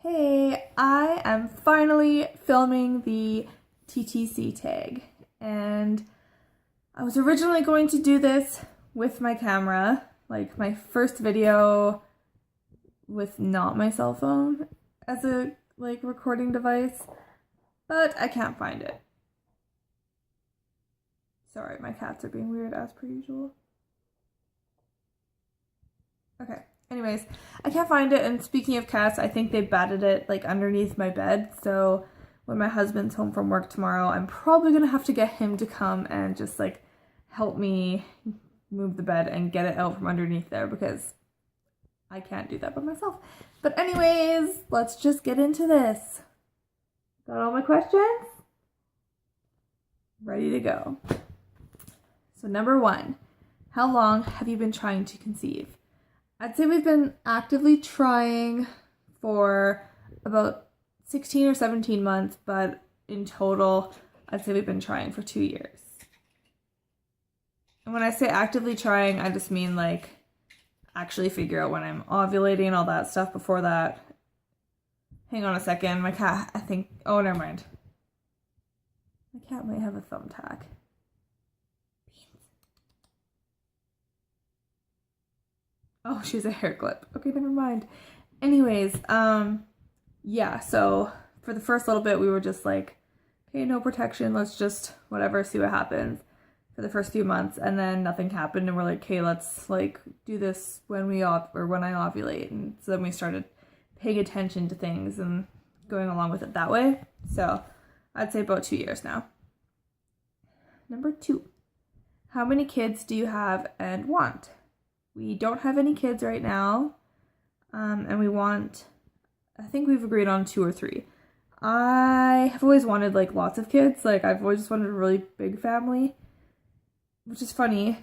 Hey, I am finally filming the TTC tag, and I was originally going to do this with my camera, like my first video with not my cell phone as a recording device, but I can't find it. Sorry, my cats are being weird as per usual. Okay. Anyways, I can't find it, and speaking of cats, I think they batted it underneath my bed, so when my husband's home from work tomorrow, I'm probably gonna have to get him to come and just help me move the bed and get it out from underneath there because I can't do that by myself. But anyways, let's just get into this. Got all my questions? Ready to go. So number 1, how long have you been trying to conceive? I'd say we've been actively trying for about 16 or 17 months, but in total, I'd say we've been trying for 2 years. And when I say actively trying, I just mean actually figure out when I'm ovulating and all that stuff. Before that, hang on a second, my cat, oh, never mind. My cat might have a thumbtack. Oh, she's a hair clip. Okay, never mind. Anyways, yeah, so for the first little bit, we were just okay, no protection. Let's just, whatever, see what happens for the first few months. And then nothing happened. And we're okay, let's do this when when I ovulate. And so then we started paying attention to things and going along with it that way. So I'd say about 2 years now. Number 2, how many kids do you have and want? We don't have any kids right now, and we want, I think we've agreed on 2 or 3. I have always wanted lots of kids. I've always just wanted a really big family, which is funny.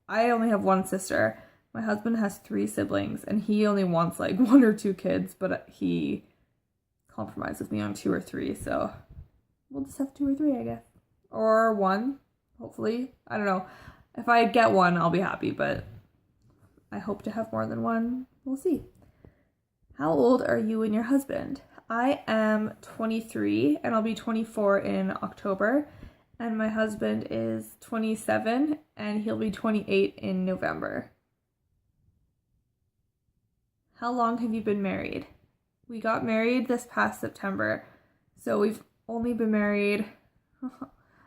I only have one sister. My husband has 3 siblings, and he only wants 1 or 2 kids, but he compromised with me on 2 or 3, so we'll just have 2 or 3, I guess. Or 1, hopefully. I don't know. If I get 1, I'll be happy, but I hope to have more than 1. We'll see. How old are you and your husband? I am 23, and I'll be 24 in October, and my husband is 27, and he'll be 28 in November. How long have you been married? We got married this past September, so we've only been married,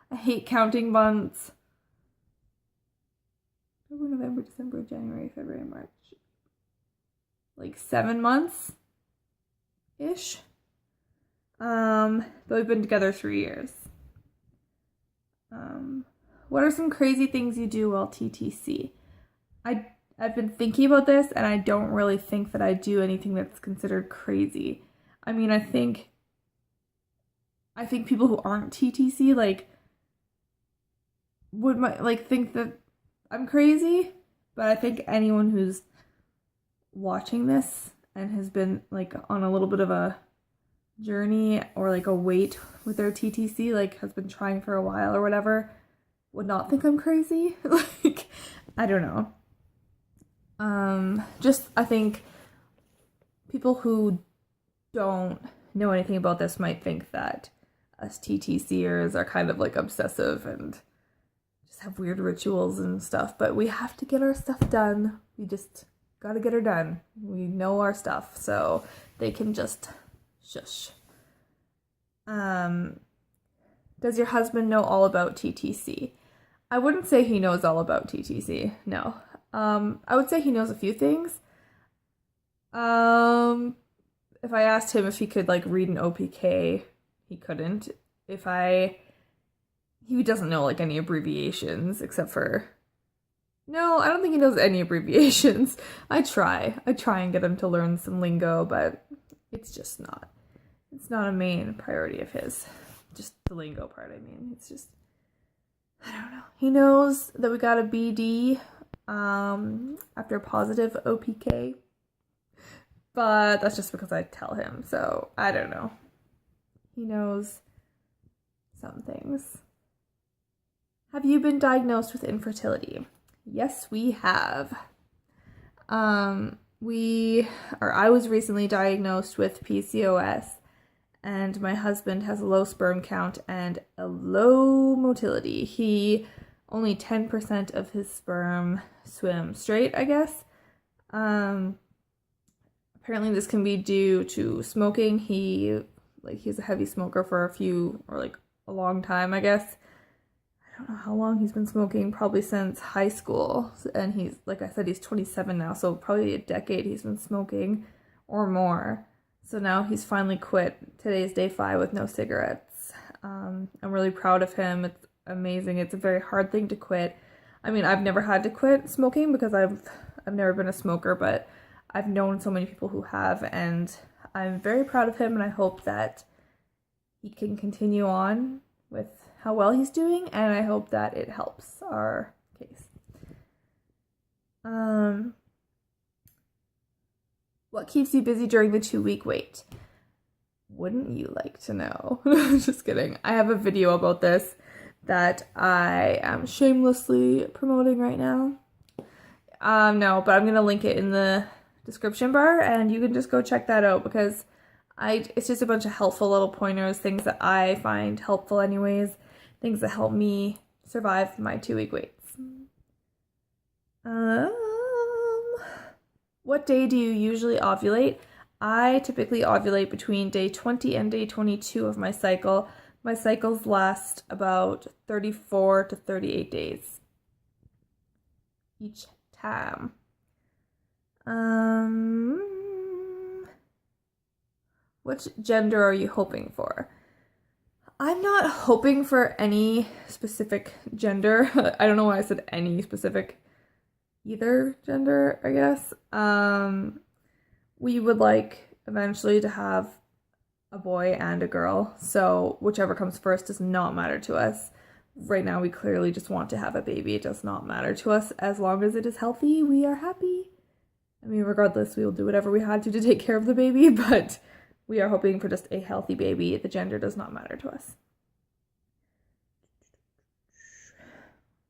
I hate counting months, October, November, December, January, February, March. 7 months-ish. But we've been together 3 years. What are some crazy things you do while TTC? I've been thinking about this, and I don't really think that I do anything that's considered crazy. I mean, I think people who aren't TTC, would think that I'm crazy, but I think anyone who's watching this and has been on a little bit of a journey or a wait with their TTC, has been trying for a while or whatever, would not think I'm crazy. I don't know. Just I think people who don't know anything about this might think that us TTCers are kind of obsessive and have weird rituals and stuff, but we have to get our stuff done. We just gotta get her done. We know our stuff, so they can just shush. Does your husband know all about TTC? I wouldn't say he knows all about TTC, no. I would say he knows a few things. If I asked him if he could read an OPK, he couldn't. He doesn't know any abbreviations except for, no, I don't think he knows any abbreviations. I try and get him to learn some lingo, but it's not a main priority of his. Just the lingo part, I mean. It's just, I don't know. He knows that we got a BD after positive OPK, but that's just because I tell him, so I don't know. He knows some things. Have you been diagnosed with infertility? Yes, we have. I was recently diagnosed with PCOS, and my husband has a low sperm count and a low motility. Only 10% of his sperm swim straight, I guess. Apparently this can be due to smoking. He's a heavy smoker for a long time, I guess. I don't know how long he's been smoking, probably since high school. And he's, like I said, he's 27 now, so probably a decade he's been smoking or more. So now he's finally quit. Today's day 5 with no cigarettes. I'm really proud of him. It's amazing. It's a very hard thing to quit. I mean, I've never had to quit smoking because I've never been a smoker, but I've known so many people who have, and I'm very proud of him, and I hope that he can continue on with how well he's doing, and I hope that it helps our case. What keeps you busy during the 2-week wait? Wouldn't you like to know? Just kidding. I have a video about this that I am shamelessly promoting right now. No, but I'm going to link it in the description bar, and you can just go check that out because it's just a bunch of helpful little pointers, things that I find helpful anyways, things that help me survive my 2-week waits. What day do you usually ovulate? I typically ovulate between day 20 and day 22 of my cycle. My cycles last about 34 to 38 days each time. Which gender are you hoping for? I'm not hoping for any specific gender. I don't know why I said any specific either gender, I guess. We would like eventually to have a boy and a girl, so whichever comes first does not matter to us. Right now we clearly just want to have a baby. It does not matter to us. As long as it is healthy, we are happy. I mean, regardless, we will do whatever we had to take care of the baby, but we are hoping for just a healthy baby. The gender does not matter to us.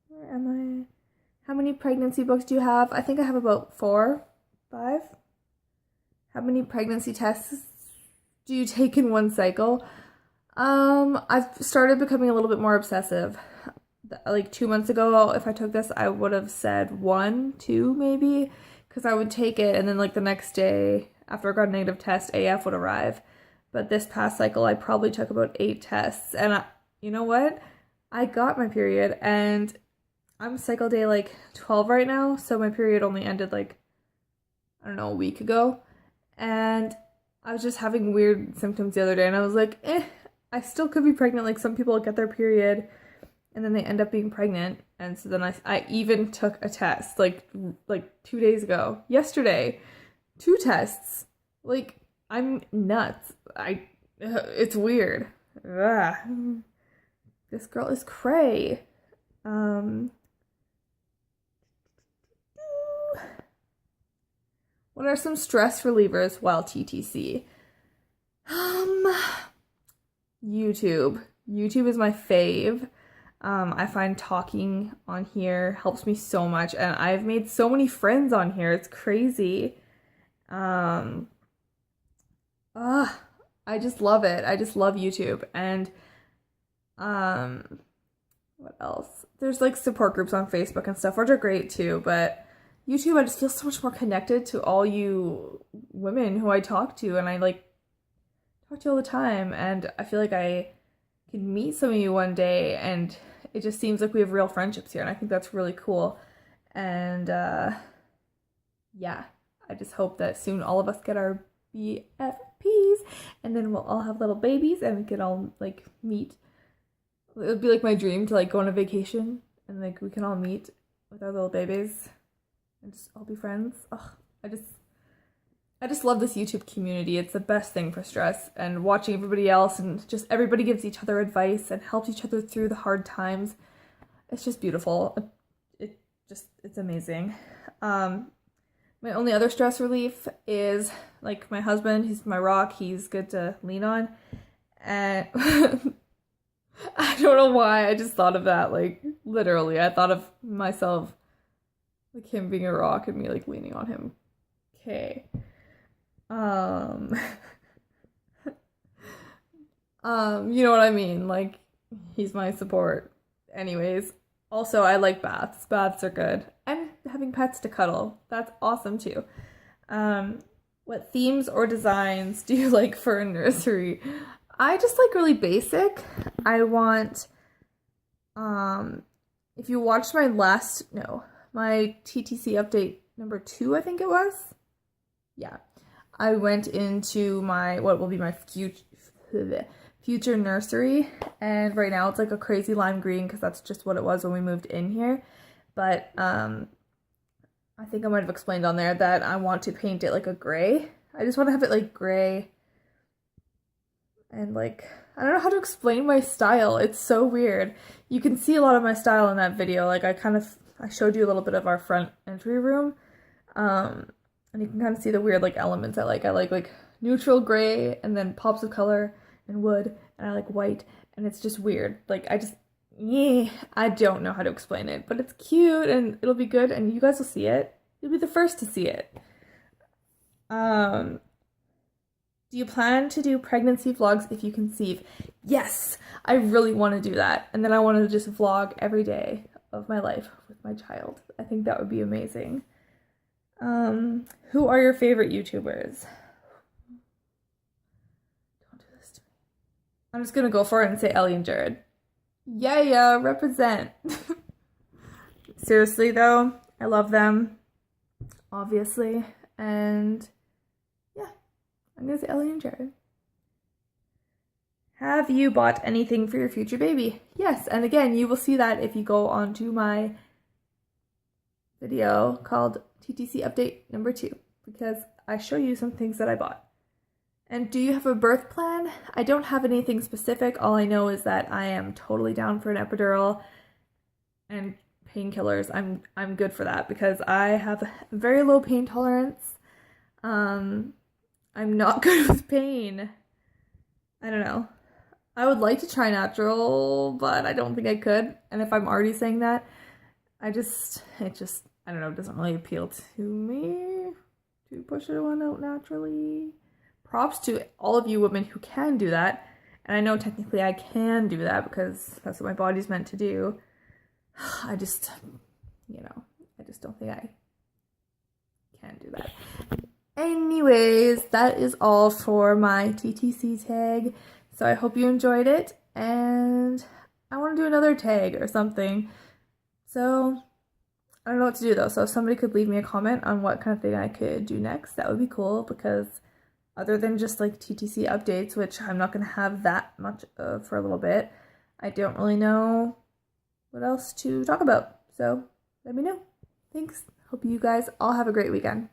Where am I? How many pregnancy books do you have? I think I have about 4, 5. How many pregnancy tests do you take in one cycle? I've started becoming a little bit more obsessive. Like 2 months ago, if I took this, I would have said 1, 2 maybe, because I would take it and then like the next day after I got a negative test, AF would arrive. But this past cycle, I probably took about 8 tests, and you know what? I got my period, and I'm cycle day like 12 right now, so my period only ended like, I don't know, a week ago. And I was just having weird symptoms the other day, and I was like, I still could be pregnant. Like, some people get their period and then they end up being pregnant. And so then I even took a test like 2 days ago. Yesterday, 2 tests. Like, I'm nuts. It's weird. Ugh. This girl is cray. What are some stress relievers while TTC? YouTube. YouTube is my fave. I find talking on here helps me so much, and I've made so many friends on here. It's crazy. I just love it. I just love YouTube. And what else? There's like support groups on Facebook and stuff, which are great too, but YouTube, I just feel so much more connected to all you women who I talk to, and I like talk to you all the time, and I feel like I can meet some of you one day, and it just seems like we have real friendships here, and I think that's really cool. And yeah, I just hope that soon all of us get our BFPs, and then we'll all have little babies, and we can all like meet. It would be like my dream to like go on a vacation, and like we can all meet with our little babies and just all be friends. Ugh, I just love this YouTube community. It's the best thing for stress, and watching everybody else, and just everybody gives each other advice and helps each other through the hard times. It's just beautiful. It's amazing. My only other stress relief is like my husband. He's my rock. He's good to lean on. And I don't know why I just thought of that. Like literally, I thought of myself like him being a rock and me like leaning on him. Okay. You know what I mean? Like, he's my support. Anyways, also I like baths. Baths are good. And having pets to cuddle. That's awesome too. What themes or designs do you like for a nursery? I just like really basic. I want, if you watched my my TTC update number 2, I think it was. Yeah. I went into what will be my future nursery, and right now it's like a crazy lime green because that's just what it was when we moved in here. But I think I might have explained on there that I want to paint it like a gray. I just want to have it like gray. And like, I don't know how to explain my style. It's so weird. You can see a lot of my style in that video. Like I showed you a little bit of our front entry room. And you can kind of see the weird like elements I like. I like neutral gray and then pops of color and wood, and I like white, and it's just weird. Like I don't know how to explain it, but it's cute and it'll be good, and you guys will see it. You'll be the first to see it. Do you plan to do pregnancy vlogs if you conceive? Yes, I really want to do that, and then I want to just vlog every day of my life with my child. I think that would be amazing. Who are your favorite YouTubers? Don't do this to me. I'm just gonna go for it and say Ellie and Jared. Yeah, represent. Seriously though, I love them, obviously, and yeah, I'm gonna say Ellie and Jared. Have you bought anything for your future baby? Yes, and again, you will see that if you go onto my video called TTC update number 2, because I show you some things that I bought. And do you have a birth plan? I don't have anything specific. All I know is that I am totally down for an epidural and painkillers. I'm good for that because I have a very low pain tolerance. I'm not good with pain. I don't know. I would like to try natural, but I don't think I could. And if I'm already saying that, I don't know, it doesn't really appeal to me to push it one out naturally. Props to all of you women who can do that. And I know technically I can do that because that's what my body's meant to do. I just don't think I can do that. Anyways, that is all for my TTC tag. So I hope you enjoyed it. And I want to do another tag or something. So I don't know what to do though. So if somebody could leave me a comment on what kind of thing I could do next, that would be cool, because other than just like TTC updates, which I'm not going to have that much of for a little bit, I don't really know what else to talk about. So let me know. Thanks. Hope you guys all have a great weekend.